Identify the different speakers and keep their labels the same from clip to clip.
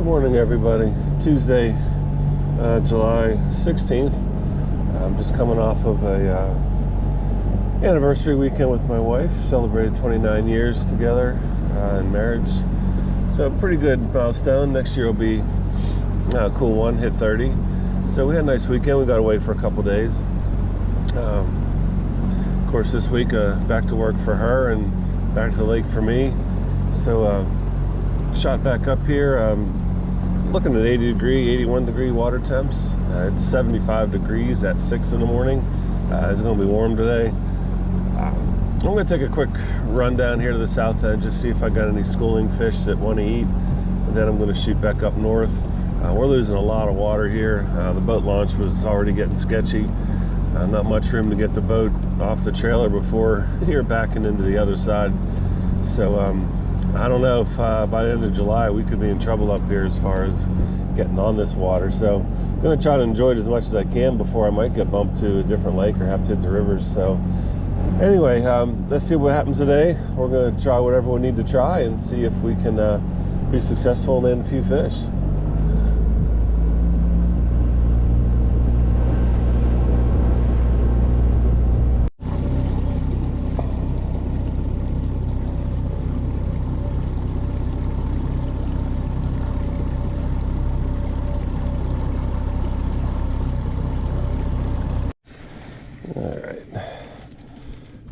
Speaker 1: Good morning, everybody. It's Tuesday, July 16th. I'm just coming off of a anniversary weekend with my wife. Celebrated 29 years together in marriage. So pretty good milestone. Next year will be a cool one, hit 30. So we had a nice weekend. We got away for a couple days. Of course, this week back to work for her and back to the lake for me. So shot back up here. Looking at 81 degree water temps. It's 75 degrees at 6 in the morning. It's going to be warm today. I'm going to take a quick run down here to the south end, just see if I got any schooling fish that want to eat, and then I'm going to shoot back up north. We're losing a lot of water here. The boat launch was already getting sketchy. Not much room to get the boat off the trailer before you're backing into the other side. So I don't know if by the end of July we could be in trouble up here as far as getting on this water. So I'm going to try to enjoy it as much as I can before I might get bumped to a different lake or have to hit the rivers. So anyway, let's see what happens today. We're going to try whatever we need to try and see if we can be successful and land a few fish.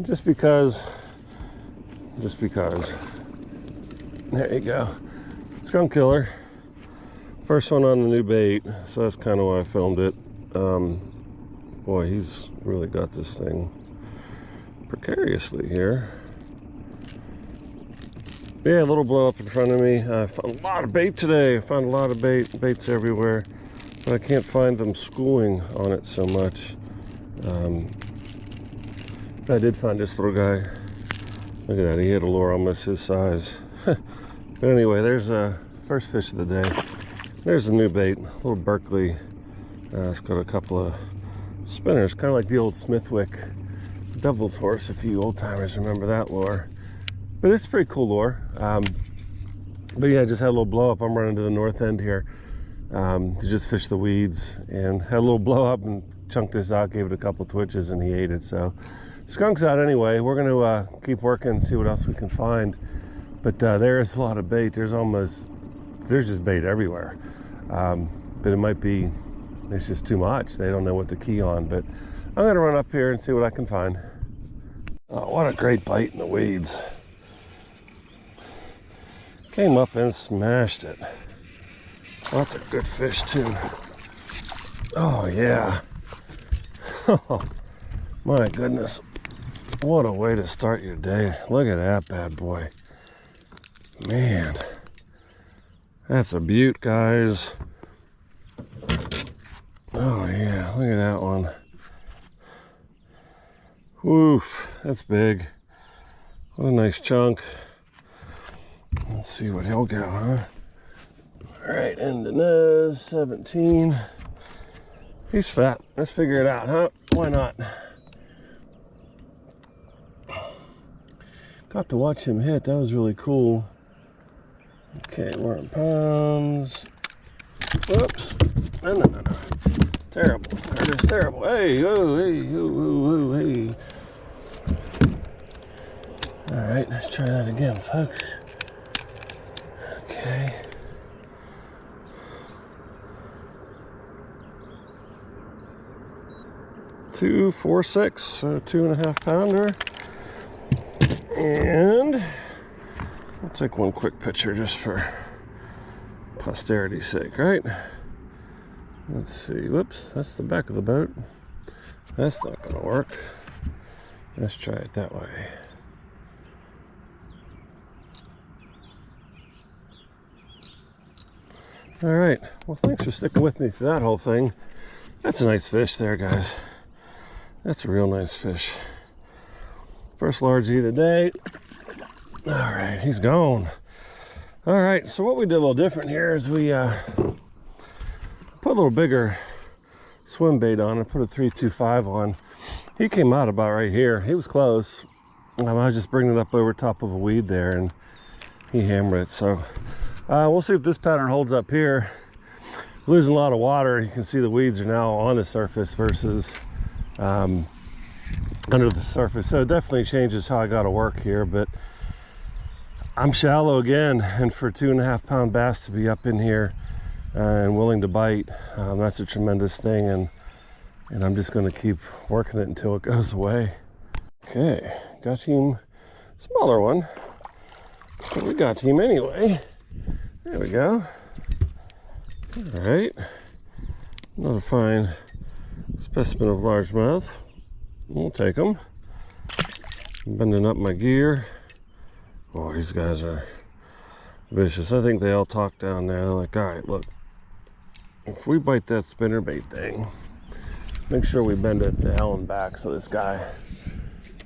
Speaker 1: Just because. There you go. Skunk killer. First one on the new bait, so that's kind of why I filmed it. Boy, he's really got this thing precariously here. Yeah, a little blow up in front of me. I found a lot of bait today. I found a lot of baits everywhere, but I can't find them schooling on it so much. I did find this little guy. Look at that, he hit a lure almost his size. But anyway, there's a first fish of the day. There's a new bait, a little Berkeley. It's got a couple of spinners, kind of like the old Smithwick Devil's Horse, if you old timers remember that lure. But it's a pretty cool lure. But yeah, I just had a little blow up. I'm running to the north end here to just fish the weeds, and had a little blow up and chunked this out, gave it a couple twitches, and he ate it. So skunk's out anyway. We're going to keep working and see what else we can find. But there is a lot of bait. There's just bait everywhere. But it might be, it's just too much. They don't know what to key on. But I'm going to run up here and see what I can find. Oh, what a great bite in the weeds. Came up and smashed it. Well, that's a good fish too. Oh yeah. Oh my goodness. What a way to start your day. Look at that bad boy. Man. That's a beaut, guys. Oh yeah, look at that one. Woof, that's big. What a nice chunk. Let's see what he'll go, huh? All right, end the nose, 17. He's fat. Let's figure it out, huh? Why not? Got to watch him hit. That was really cool. Okay, we're in pounds. Whoops. No. Terrible. That is terrible. Hey, oh, hey, oh, hey. All right, let's try that again, folks. Okay. Two, 4, 6, so 2.5 pounder. And I'll take one quick picture just for posterity's sake, right? Let's see. Whoops, that's the back of the boat. That's not going to work. Let's try it that way. All right. Well, thanks for sticking with me through that whole thing. That's a nice fish there, guys. That's a real nice fish. First large of the day. All right, he's gone. All right, so what we did a little different here is we put a little bigger swim bait on. I put a 325 on. He came out about right here. He was close. I was just bringing it up over top of a weed there, and he hammered it. So We'll see if this pattern holds up here. Losing a lot of water. You can see the weeds are now on the surface versus under the surface. So it definitely changes how I got to work here, but I'm shallow again, and for 2.5 pound bass to be up in here and willing to bite, that's a tremendous thing, and I'm just going to keep working it until it goes away. Okay, got him, smaller one, but we got him anyway. There we go. All right, another fine specimen of largemouth. We'll take them. Bending up my gear. Oh, these guys are vicious. I think they all talk down there. They're like, all right, look, if we bite that spinnerbait thing, make sure we bend it to hell and back so this guy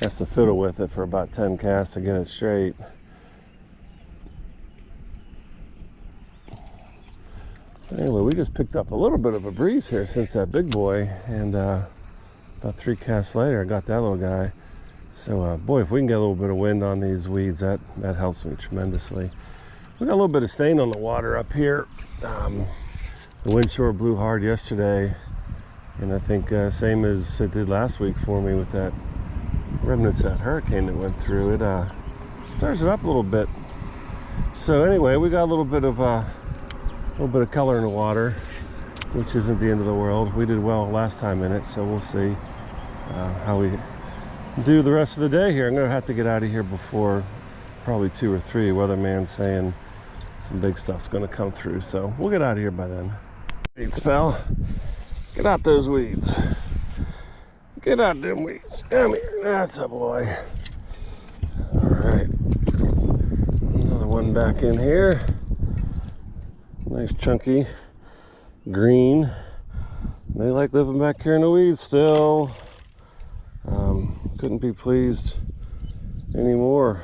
Speaker 1: has to fiddle with it for about 10 casts to get it straight. Anyway, we just picked up a little bit of a breeze here since that big boy, and about 3 casts later I got that little guy. So boy, if we can get a little bit of wind on these weeds, that helps me tremendously. We got a little bit of stain on the water up here. The wind shore blew hard yesterday, and I think same as it did last week for me with that remnants of that hurricane that went through. It stirs it up a little bit. So anyway, we got a little bit of color in the water, which isn't the end of the world. We did well last time in it, so we'll see how we do the rest of the day here. I'm gonna have to get out of here before probably 2 or 3. Weatherman's saying some big stuff's gonna come through, so we'll get out of here by then. Weeds, pal. Get out those weeds. Get out them weeds. Come here. That's a boy. All right. Another one back in here. Nice chunky green. They like living back here in the weeds still. Couldn't be pleased anymore.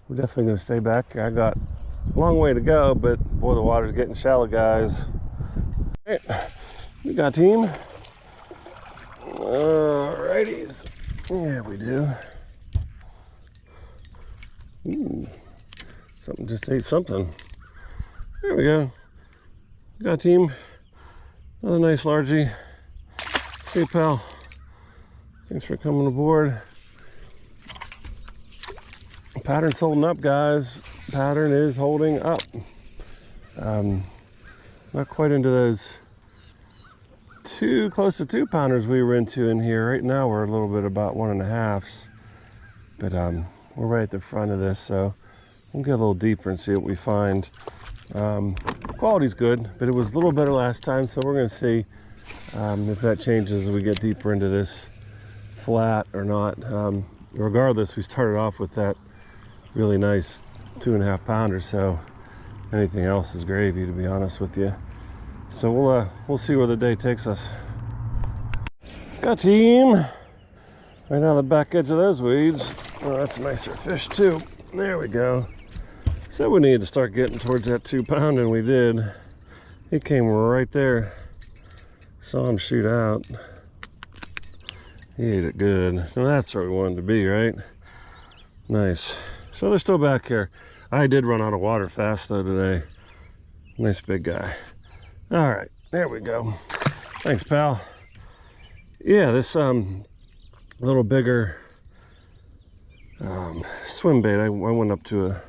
Speaker 1: We're definitely going to stay back here. I got a long way to go, but boy, the water's getting shallow, guys. All right, we got team. Alrighties. Yeah, we do. Ooh, something just ate something. There we go. Got team. Another nice largie. Hey, pal. Thanks for coming aboard. Pattern's holding up, guys. Pattern is holding up. Not quite into those close to 2 pounders we were into in here. Right now we're a little bit about 1.5s, but we're right at the front of this, so we'll get a little deeper and see what we find. Quality's good, but it was a little better last time, so we're going to see if that changes as we get deeper into this flat or not. Regardless, we started off with that really nice 2.5 pounder, so anything else is gravy, to be honest with you. So we'll see where the day takes us. Got team right on the back edge of those weeds. Oh, that's a nicer fish too. There we go. So we needed to start getting towards that 2 pound, and we did. He came right there. Saw him shoot out. He ate it good. So that's where we wanted to be, right? Nice. So they're still back here. I did run out of water fast though today. Nice big guy. All right, there we go. Thanks, pal. Yeah, this little bigger swim bait, I went up to a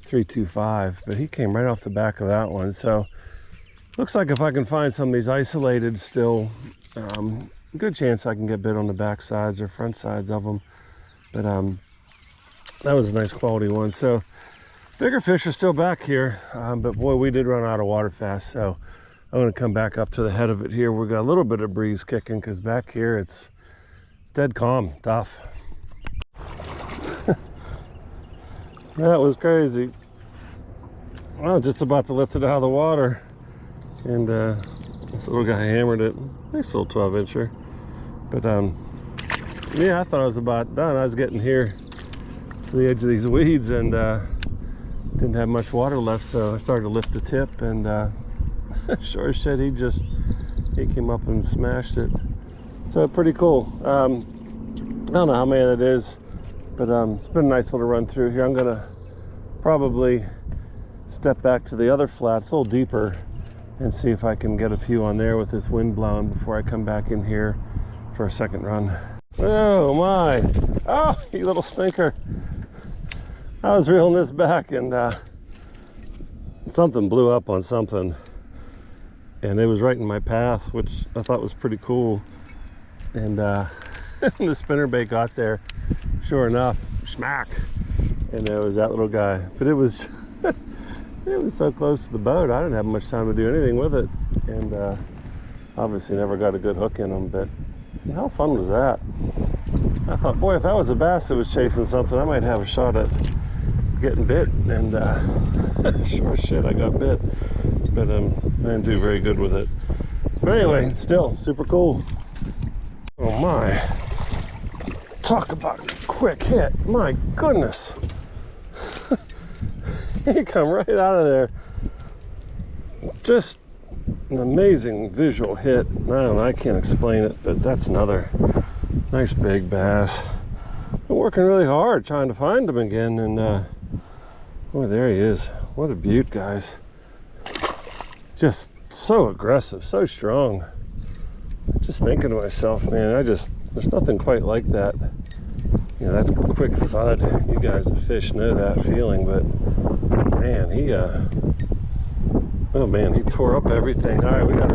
Speaker 1: 325, but he came right off the back of that one. So looks like if I can find some of these isolated still, good chance I can get bit on the back sides or front sides of them. But that was a nice quality one. So bigger fish are still back here, but boy, we did run out of water fast. So I'm going to come back up to the head of it here. We got a little bit of breeze kicking, because back here it's dead calm, tough. That was crazy. I was just about to lift it out of the water, and this little guy hammered it. Nice little 12-incher. But yeah, I thought I was about done. I was getting here to the edge of these weeds and didn't have much water left, so I started to lift the tip, and sure as shit, he came up and smashed it. So pretty cool. I don't know how many that is, but it's been a nice little run through here. I'm gonna probably step back to the other flat. It's a little deeper, and see if I can get a few on there with this wind blowing before I come back in here for a second run. Oh my, oh, you little stinker. I was reeling this back, and something blew up on something, and it was right in my path, which I thought was pretty cool. And the spinnerbait got there, sure enough, smack, and there was that little guy. But it was it was so close to the boat, I didn't have much time to do anything with it, and obviously never got a good hook in him. But how fun was that? I thought, boy, if that was a bass that was chasing something, I might have a shot at getting bit. And sure as shit, I got bit, but I didn't do very good with it. But anyway, still super cool. Oh my, talk about a quick hit. My goodness. He come right out of there. Just an amazing visual hit. I don't know, I can't explain it, but that's another nice big bass. Been working really hard trying to find him again, and boy, there he is. What a beaut, guys. Just so aggressive, so strong. Just thinking to myself, man, there's nothing quite like that. You know, that quick thud. You guys that fish know that feeling, but man, oh man, he tore up everything. All right, we gotta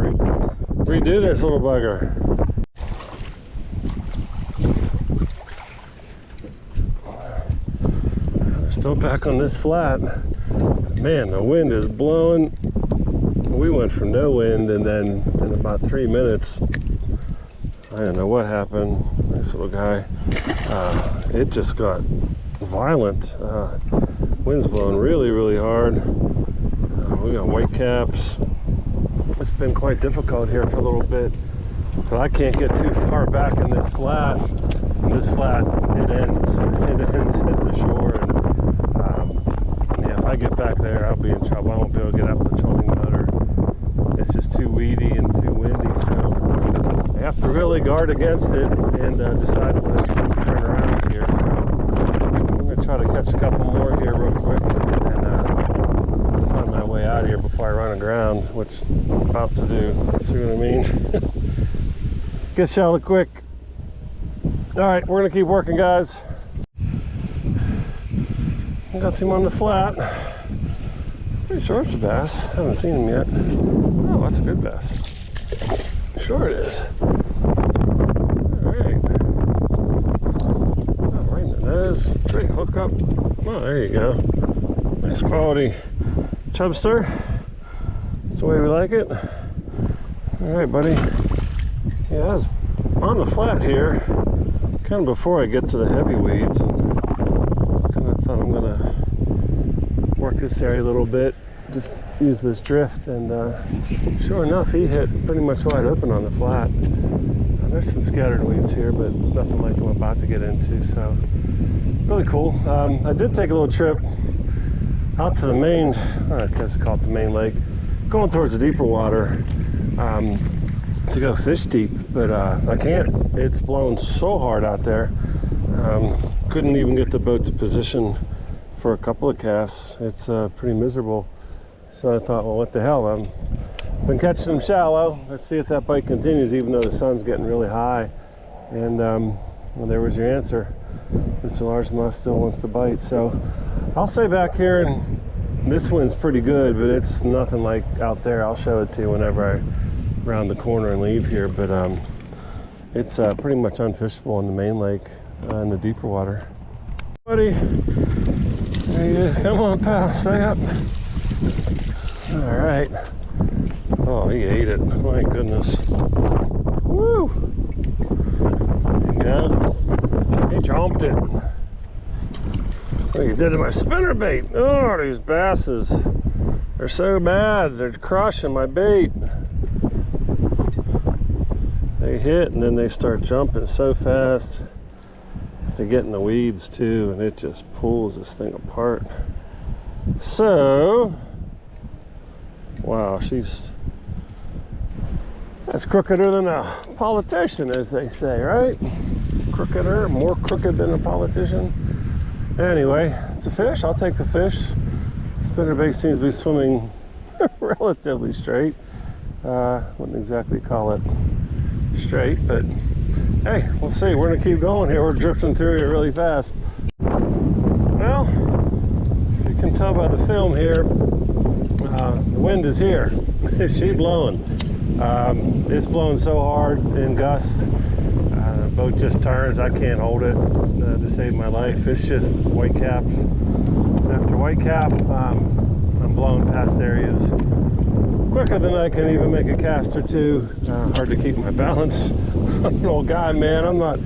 Speaker 1: redo this little bugger. They're still back on this flat. Man, the wind is blowing. We went from no wind, and then in about 3 minutes, I don't know what happened. This little guy, it just got violent. Wind's blowing really, really hard. We got white caps. It's been quite difficult here for a little bit, but I can't get too far back in this flat. This flat, it ends at the shore, and yeah, if I get back there, I'll be in trouble. I won't be able to get out with the trolling motor. It's just too weedy and too windy, so I have to really guard against it and decide when it's going to turn around here. So I'm going to try to catch a couple more here real quick, and find my way out of here before I run aground, which I'm about to do. See what I mean? Get shallow quick. All right, we're going to keep working, guys. I got him on the flat. Pretty sure it's a bass. Haven't seen him yet. Oh, that's a good bass. Sure it is. All right. Oh, right in the nose. Great hookup. Oh, there you go. Nice quality chubster. That's the way we like it. All right, buddy. Yeah, I was on the flat here, kind of before I get to the heavy weeds. And kind of thought I'm gonna work this area a little bit, just use this drift, and sure enough, he hit pretty much wide open on the flat. There's some scattered weeds here, but nothing like I'm about to get into, so really cool. I did take a little trip out to the main, I guess call it the main lake, going towards the deeper water to go fish deep, but I can't. It's blowing so hard out there. Couldn't even get the boat to position for a couple of casts. It's pretty miserable. So I thought, well, what the hell? I've been catching them shallow. Let's see if that bite continues, even though the sun's getting really high. And well, there was your answer. Mr. Largemouth still wants to bite. So I'll stay back here, and this one's pretty good, but it's nothing like out there. I'll show it to you whenever I round the corner and leave here. But it's pretty much unfishable in the main lake in the deeper water. Buddy, there you is. Come on, pal, stay up. All right. Oh, he ate it. My goodness. Woo! Yeah. He chomped it. What you did to my spinnerbait. Oh, these basses. They're so bad. They're crushing my bait. They hit and then they start jumping so fast. They get in the weeds too, and it just pulls this thing apart. So, wow, that's crookeder than a politician, as they say, right? Crookeder, more crooked than a politician. Anyway, it's a fish. I'll take the fish. Spinnerbait seems to be swimming relatively straight. Wouldn't exactly call it straight, but hey, we'll see. We're gonna keep going here. We're drifting through here really fast. Well, if you can tell by the film here, the wind is here. She's blowing. It's blowing so hard in gust. The boat just turns. I can't hold it to save my life. It's just white caps. After white cap, I'm blowing past areas quicker than I can even make a cast or two. Hard to keep my balance. I'm an old guy, man. I'm not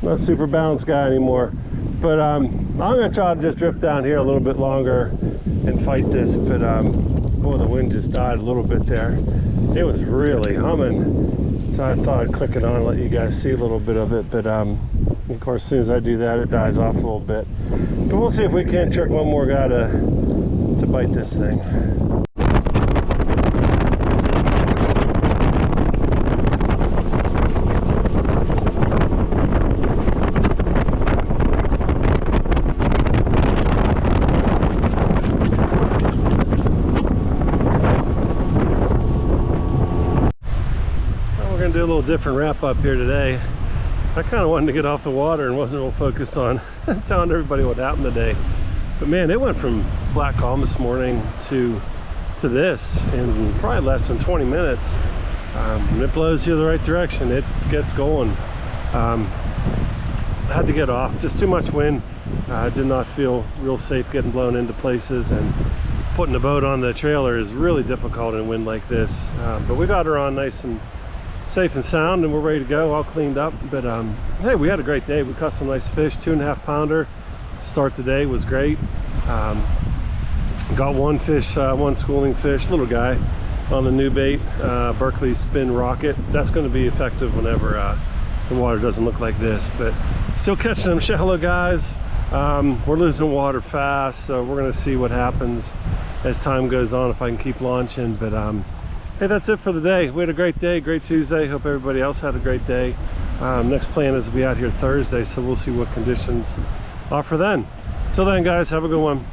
Speaker 1: a super balanced guy anymore. But I'm gonna try to just drift down here a little bit longer and fight this. But boy, the wind just died a little bit there. It was really humming, so I thought I'd click it on and let you guys see a little bit of it. But of course, as soon as I do that, it dies off a little bit. But we'll see if we can't trick one more guy to bite this thing. Do a little different wrap up here today. I kind of wanted to get off the water and wasn't real focused on telling everybody what happened today. But man, it went from flat calm this morning to this in probably less than 20 minutes. And it blows you the right direction. It gets going. I had to get off. Just too much wind. I did not feel real safe getting blown into places, and putting the boat on the trailer is really difficult in wind like this. But we got her on nice and safe and sound, and we're ready to go, all cleaned up. But hey, we had a great day. We caught some nice fish. 2.5 pounder to start the day was great. Got one fish, one schooling fish, little guy, on the new bait, Berkeley Spin Rocket. That's going to be effective whenever the water doesn't look like this. But still catching them. Say hello, guys. We're losing water fast, so we're going to see what happens as time goes on, if I can keep launching. But hey, that's it for the day. We had a great day, great Tuesday. Hope everybody else had a great day. Next plan is to be out here Thursday, so we'll see what conditions offer then. Till then, guys, have a good one.